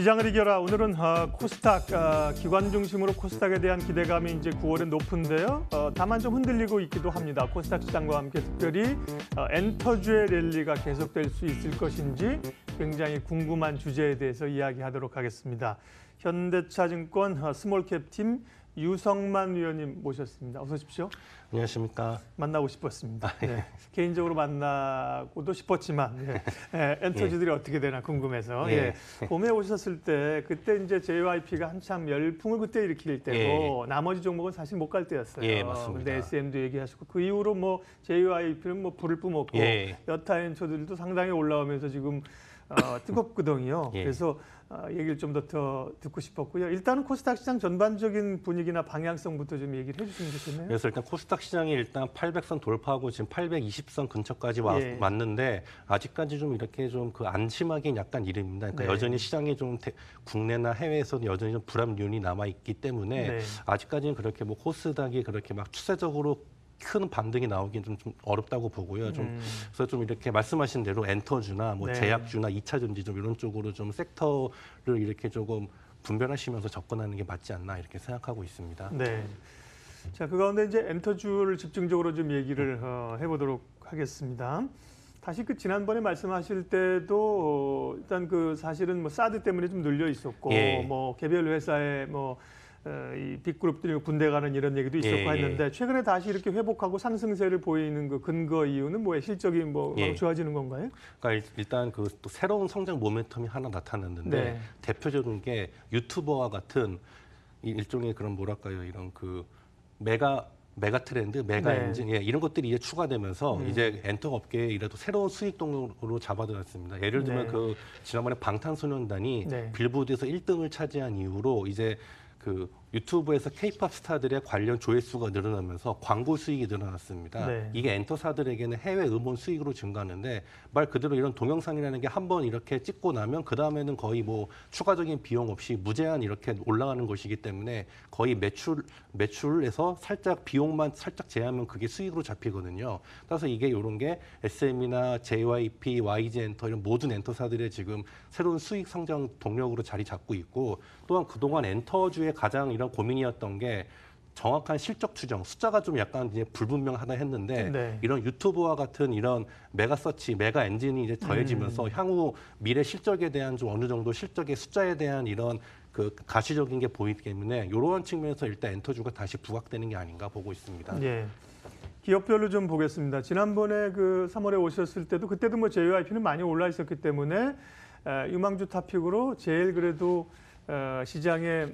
시장을 이겨라. 오늘은 코스닥 기관 중심으로 코스닥에 대한 기대감이 이제 9월에 높은데요. 다만 좀 흔들리고 있기도 합니다. 코스닥 시장과 함께 특별히 엔터주의 랠리가 계속될 수 있을 것인지 굉장히 궁금한 주제에 대해서 이야기하도록 하겠습니다. 현대차증권 스몰캡팀 유성만 위원님 모셨습니다. 어서 오십시오. 안녕하십니까. 만나고 싶었습니다. 네. 개인적으로 만나고도 싶었지만 엔터주들이 어떻게 되나 궁금해서 봄에 오셨을 때 그때 이제 JYP가 한참 열풍을 그때 일으킬 때고 나머지 종목은 사실 못 갈 때였어요. 맞습니다. 근데 SM도 얘기하시고 그 이후로 뭐 JYP는 뭐 불을 뿜었고 여타 엔터들도 상당히 올라오면서 지금 뜨겁거든요. 그래서 얘기를 좀 더 듣고 싶었고요. 일단은 코스닥 시장 전반적인 분위기나 방향성부터 좀 얘기를 해주시면 좋겠네요. 그래서 일단 코스닥 시장이 일단 800선 돌파하고 지금 820선 근처까지 왔는데 아직까지 좀 이렇게 좀 그 안심하기는 약간 이릅니다. 그러니까 여전히 시장이 좀 국내나 해외에서는 여전히 좀 불합리운이 남아 있기 때문에 아직까지는 그렇게 뭐 코스닥이 그렇게 막 추세적으로 큰 반등이 나오긴 좀 어렵다고 보고요. 그래서 좀 이렇게 말씀하신 대로 엔터주나 뭐 제약주나 2차 전지 좀 이런 쪽으로 좀 섹터를 이렇게 조금 분별하시면서 접근하는 게 맞지 않나 이렇게 생각하고 있습니다. 네. 자, 그 가운데 이제 엔터주를 집중적으로 좀 얘기를 해보도록 하겠습니다. 다시 그 지난번에 말씀하실 때도 일단 그 사실은 뭐 사드 때문에 좀 눌려 있었고 뭐 개별 회사에 뭐 이 빅그룹들이 군대 가는 이런 얘기도 있었고 했는데 최근에 다시 이렇게 회복하고 상승세를 보이는 그 근거 이유는 뭐예요? 실적이 뭐 좋아지는 건가요? 그러니까 일단 그 또 새로운 성장 모멘텀이 하나 나타났는데 대표적인 게 유튜버와 같은 일종의 그런 뭐랄까요 이런 그 메가 트렌드, 메가 엔진 이런 것들이 이제 추가되면서 이제 엔터 업계에 이라도 새로운 수익 동력으로 잡아들였습니다. 예를 들면 그 지난번에 방탄소년단이 빌보드에서 1등을 차지한 이후로 이제 그 유튜브에서 K-팝 스타들의 관련 조회수가 늘어나면서 광고 수익이 늘어났습니다. 이게 엔터사들에게는 해외 음원 수익으로 증가하는데 말 그대로 이런 동영상이라는 게 한번 이렇게 찍고 나면 그 다음에는 거의 뭐 추가적인 비용 없이 무제한 이렇게 올라가는 것이기 때문에 거의 매출에서 살짝 비용만 살짝 제하면 그게 수익으로 잡히거든요. 따라서 이게 이런 게 SM이나 JYP, YG 엔터 이런 모든 엔터사들의 지금 새로운 수익 성장 동력으로 자리 잡고 있고 또한 그동안 엔터주의 가장 이런 고민이었던 게 정확한 실적 추정, 숫자가 좀 약간 이제 불분명하다 했는데 이런 유튜브와 같은 이런 메가 서치, 메가 엔진이 이제 더해지면서 향후 미래 실적에 대한 좀 어느 정도 실적의 숫자에 대한 이런 그 가시적인 게 보이기 때문에 이러한 측면에서 일단 엔터주가 다시 부각되는 게 아닌가 보고 있습니다. 기업별로 좀 보겠습니다. 지난번에 그 3월에 오셨을 때도 그때도 뭐 JYP는 많이 올라 있었기 때문에 유망주 타픽으로 제일 그래도 시장의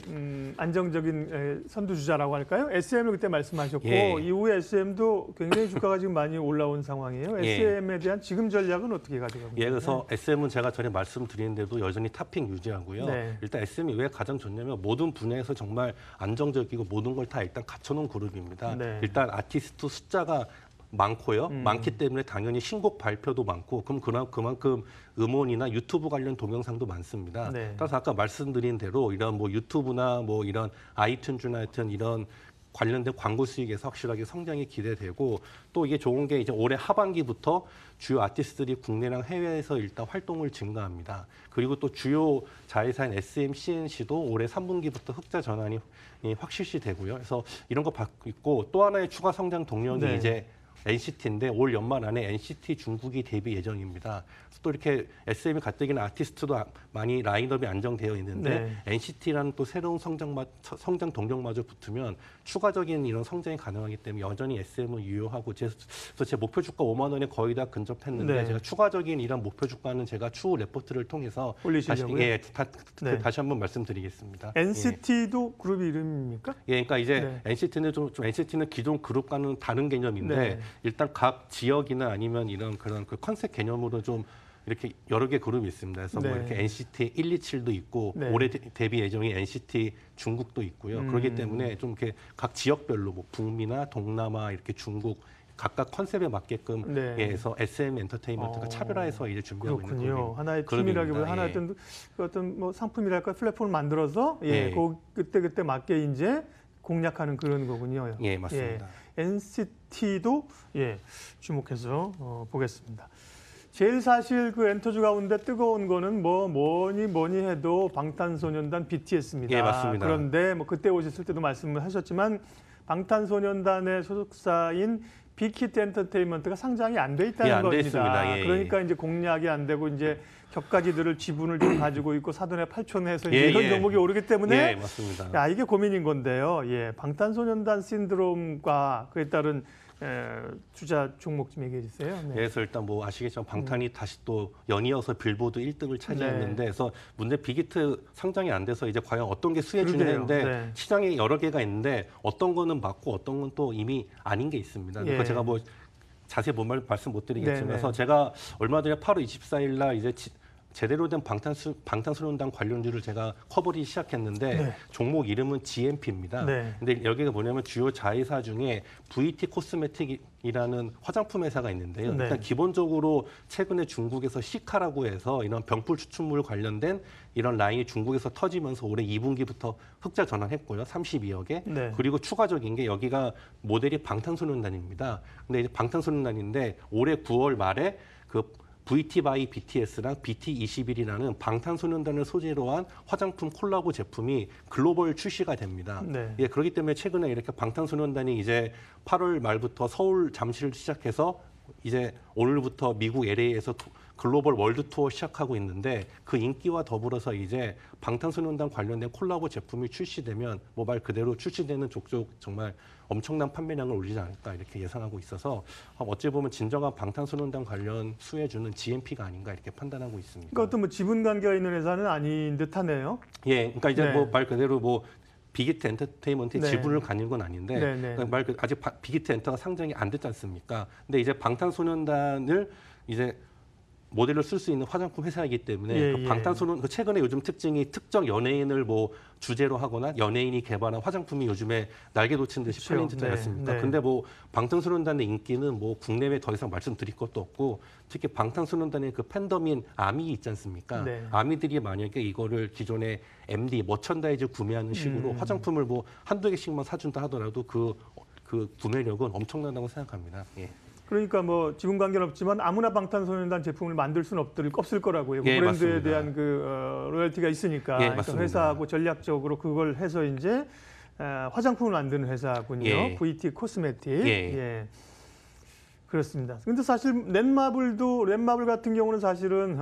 안정적인 선두주자라고 할까요? SM을 그때 말씀하셨고 이후에 SM도 굉장히 주가가 지금 많이 올라온 상황이에요. SM에 대한 지금 전략은 어떻게 가져가고 있나요? 그래서 SM은 제가 전에 말씀드린 대로 여전히 탑픽 유지하고요. 일단 SM이 왜 가장 좋냐면 모든 분야에서 정말 안정적이고 모든 걸 다 일단 갖춰놓은 그룹입니다. 일단 아티스트 숫자가 많고요. 많기 때문에 당연히 신곡 발표도 많고 그만큼 음원이나 유튜브 관련 동영상도 많습니다. 따라서 아까 말씀드린 대로 이런 뭐 유튜브나 뭐 이런 아이튠즈나 하여튼 이런 관련된 광고 수익에서 확실하게 성장이 기대되고 또 이게 좋은 게 이제 올해 하반기부터 주요 아티스트들이 국내랑 해외에서 일단 활동을 증가합니다. 그리고 또 주요 자회사인 SM, CNC도 올해 3분기부터 흑자 전환이 확실시 되고요. 그래서 이런 거 받고 있고 또 하나의 추가 성장 동력이 이제 NCT인데 올 연말 안에 NCT 중국이 데뷔 예정입니다. 또 이렇게 SM이 가뜩이나 아티스트도 많이 라인업이 안정되어 있는데 NCT라는 또 새로운 성장 동력마저 붙으면 추가적인 이런 성장이 가능하기 때문에 여전히 SM은 유효하고 그래서 제 목표 주가 5만 원에 거의 다 근접했는데 제가 추가적인 이런 목표 주가는 제가 추후 레포트를 통해서 올리시려고요? 다시 한번 말씀드리겠습니다. NCT도 그룹 이름입니까? 그러니까 이제 NCT는 좀 NCT는 기존 그룹과는 다른 개념인데 일단 각 지역이나 아니면 이런 그런 그 컨셉 개념으로 좀 이렇게 여러 개 그룹이 있습니다. 그래서 뭐 이렇게 NCT 127도 있고 올해 데뷔 예정인 NCT 중국도 있고요. 그렇기 때문에 좀 이렇게 각 지역별로 뭐 북미나 동남아 이렇게 중국 각각 컨셉에 맞게끔 해서 SM 엔터테인먼트가 차별화해서 이제 준비하고 있는 그룹입니다. 하나의 팀이라기보다 하나의 어떤 뭐 상품이랄까 플랫폼을 만들어서 그때 맞게 이제 공략하는 그런 거군요. 맞습니다. NCT도 주목해서 보겠습니다. 제일 사실 그 엔터주 가운데 뜨거운 거는 뭐 뭐니 해도 방탄소년단 BTS입니다. 예, 맞습니다. 그런데 뭐 그때 오셨을 때도 말씀을 하셨지만 방탄소년단의 소속사인 빅히트 엔터테인먼트가 상장이 안 돼 있다는 예, 안 돼 겁니다. 있습니다. 예, 그러니까 이제 공략이 안 되고 이제 격가지들을 지분을 좀 가지고 있고 사돈의 8촌해서 예, 이런 예. 종목이 오르기 때문에 예, 맞습니다. 야, 이게 고민인 건데요. 예, 방탄소년단 신드롬과 그에 따른 투자 종목 좀 얘기해 주세요. 네. 그래서 일단 뭐 아시겠지만 방탄이 다시 또 연이어서 빌보드 1등을 차지했는데 네. 그래서 문제 빅히트 상장이 안 돼서 이제 과연 어떤 게 수혜주냐 그러게요. 했는데 네. 시장에 여러 개가 있는데 어떤 거는 맞고 어떤 건 또 이미 아닌 게 있습니다. 그러니까 예. 제가 뭐 자세히 말씀 못 드리겠지만 네, 그래서 네. 제가 얼마 전에 8월 24일 날 이제 제대로 된 방탄소년단 관련주를 제가 커버리 시작했는데 네. 종목 이름은 GMP입니다. 네. 근데 여기가 뭐냐면 주요 자회사 중에 VT 코스메틱이라는 화장품 회사가 있는데요. 네. 일단 기본적으로 최근에 중국에서 시카라고 해서 이런 병풀 추출물 관련된 이런 라인이 중국에서 터지면서 올해 2분기부터 흑자 전환했고요. 32억에. 네. 그리고 추가적인 게 여기가 모델이 방탄소년단입니다. 근데 이제 방탄소년단인데 올해 9월 말에 그 VT 바이 BTS랑 BT21이라는 방탄소년단을 소재로 한 화장품 콜라보 제품이 글로벌 출시가 됩니다. 네. 예, 그렇기 때문에 최근에 이렇게 방탄소년단이 이제 8월 말부터 서울 잠실을 시작해서 이제 오늘부터 미국 LA에서 글로벌 월드 투어 시작하고 있는데 그 인기와 더불어서 이제 방탄소년단 관련된 콜라보 제품이 출시되면 뭐 말 그대로 출시되는 족족 정말 엄청난 판매량을 올리지 않을까 이렇게 예상하고 있어서 어찌 보면 진정한 방탄소년단 관련 수혜주는 GMP가 아닌가 이렇게 판단하고 있습니다. 그러니까 어떤 뭐 지분 관계가 있는 회사는 아닌 듯하네요. 예, 그러니까 이제 네. 뭐 말 그대로 뭐 빅히트 엔터테인먼트의 네. 지분을 가진 건 아닌데 네, 네. 그러니까 아직 빅히트 엔터가 상장이 안 됐지 않습니까? 근데 이제 방탄소년단을 이제 모델로 쓸 수 있는 화장품 회사이기 때문에 예, 그 예. 방탄소년 그 최근에 요즘 특징이 특정 연예인을 뭐 주제로 하거나 연예인이 개발한 화장품이 요즘에 날개 돋친 듯이 그렇죠. 팔리지 네, 않습니까? 네. 근데 뭐 방탄소년단의 인기는 뭐 국내외 더 이상 말씀드릴 것도 없고 특히 방탄소년단의 그 팬덤인 아미 있지 않습니까? 네. 아미들이 만약에 이거를 기존에 MD 머천다이즈 구매하는 식으로 화장품을 뭐 한두 개씩만 사준다 하더라도 그 구매력은 엄청나다고 생각합니다. 예. 그러니까 뭐 지분 관계는 없지만 아무나 방탄소년단 제품을 만들 수는 없을 거라고요. 그 예, 브랜드에 맞습니다. 대한 그 로열티가 있으니까 예, 그러니까 맞습니다. 회사하고 전략적으로 그걸 해서 이제 화장품을 만드는 회사군요. 예. VT 코스메틱. 예. 그렇습니다. 근데 사실 넷마블 같은 경우는 사실은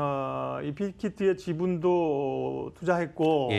이 빅히트의 지분도 투자했고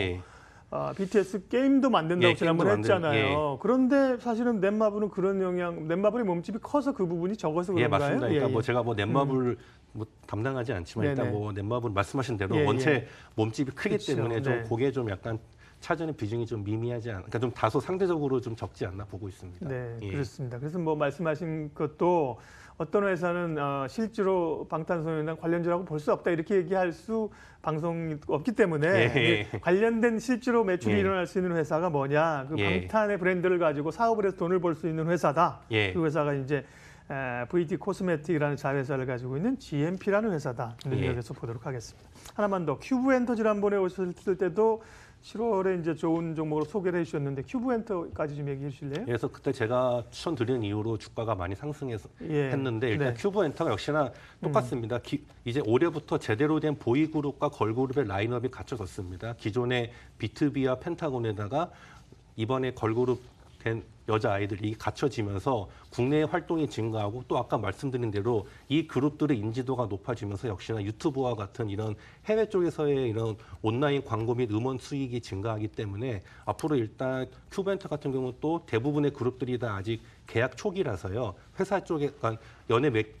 BTS 게임도 만든다고 예, 지난번에 게임도 했잖아요. 그런데 사실은 넷마블은 넷마블의 몸집이 커서 그 부분이 적어서 예, 그런가요? 맞습니다. 그러니까 뭐 제가 뭐 넷마블 뭐 담당하지 않지만 일단 네네. 뭐 넷마블 말씀하신 대로 예, 원체 예. 몸집이 크기 그쵸. 때문에 좀 네. 그게 좀 약간 차전의 비중이 좀 미미하지 않, 그러니까 좀 다소 상대적으로 좀 적지 않나 보고 있습니다. 네, 예. 그렇습니다. 그래서 뭐 말씀하신 것도 어떤 회사는 실제로 방탄소년단 관련주라고 볼 수 없다 이렇게 얘기할 수 방송이 없기 때문에 예. 관련된 실제로 매출이 예. 일어날 수 있는 회사가 뭐냐 그 예. 방탄의 브랜드를 가지고 사업을 해서 돈을 벌 수 있는 회사다. 예. 그 회사가 이제 VT 코스메틱이라는 자회사를 가지고 있는 GMP라는 회사다. 여기서 보도록 하겠습니다. 하나만 더 큐브 엔터 지난번에 오셨을 때도 7월에 이제 좋은 종목으로 소개를 해주셨는데 큐브 엔터까지 좀 얘기해 주실래요? 그래서 그때 제가 추천드린 이후로 주가가 많이 상승해서 예. 했는데 일단 네. 큐브 엔터가 역시나 똑같습니다. 이제 올해부터 제대로 된 보이그룹과 걸그룹의 라인업이 갖춰졌습니다. 기존의 비투비와 펜타곤에다가 이번에 걸그룹 된 여자아이들이 갖춰지면서 국내 활동이 증가하고 또 아까 말씀드린 대로 이 그룹들의 인지도가 높아지면서 역시나 유튜브와 같은 이런 해외 쪽에서의 이런 온라인 광고 및 음원 수익이 증가하기 때문에 앞으로 일단 큐벤터 같은 경우 또 대부분의 그룹들이 다 아직 계약 초기라서요. 회사 쪽에 그러니까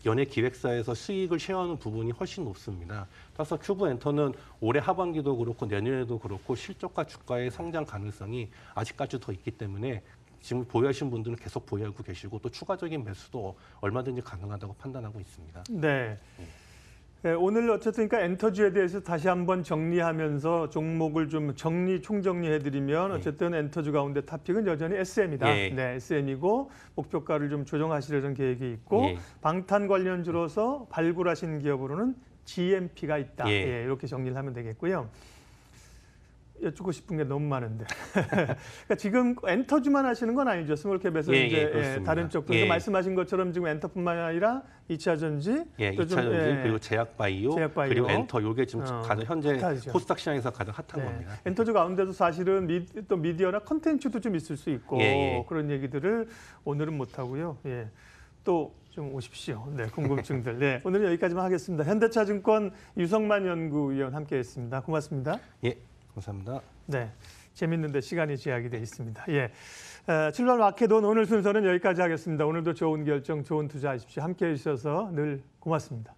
연예 기획사에서 수익을 쉐어하는 부분이 훨씬 높습니다. 따라서 큐브엔터는 올해 하반기도 그렇고 내년에도 그렇고 실적과 주가의 성장 가능성이 아직까지 더 있기 때문에 지금 보유하신 분들은 계속 보유하고 계시고 또 추가적인 매수도 얼마든지 가능하다고 판단하고 있습니다. 네. 네, 오늘 어쨌든 그러니까 엔터주에 대해서 다시 한번 정리하면서 종목을 좀 총정리해드리면 어쨌든 엔터주 가운데 탑픽은 여전히 SM이다. 예. 네, SM이고 목표가를 좀 조정하시려는 계획이 있고 예. 방탄 관련주로서 발굴하신 기업으로는 GMP가 있다. 예. 이렇게 정리를 하면 되겠고요. 여쭙고 싶은 게 너무 많은데. 그러니까 지금 엔터주만 하시는 건 아니죠. 스몰캡에서 예, 이제 예, 그렇습니다. 다른 쪽도 예. 말씀하신 것처럼 지금 엔터뿐만 아니라 2차 전지, 예, 또 2차 좀, 전지 그리고 제약바이오, 제약바이오. 그리고 엔터 요게 지금 가장 현재 핫하죠. 코스닥 시장에서 가장 핫한 네. 겁니다. 엔터주 가운데도 사실은 또 미디어나 컨텐츠도 좀 있을 수 있고 예, 예. 그런 얘기들을 오늘은 못 하고요. 예. 또 좀 오십시오. 네, 궁금증들. 네, 오늘은 여기까지만 하겠습니다. 현대차증권 유성만 연구위원 함께했습니다. 고맙습니다. 예, 감사합니다. 네, 재밌는데 시간이 제약이 돼 있습니다. 예, 7월 마켓온 오늘 순서는 여기까지 하겠습니다. 오늘도 좋은 결정, 좋은 투자하십시오. 함께해 주셔서 늘 고맙습니다.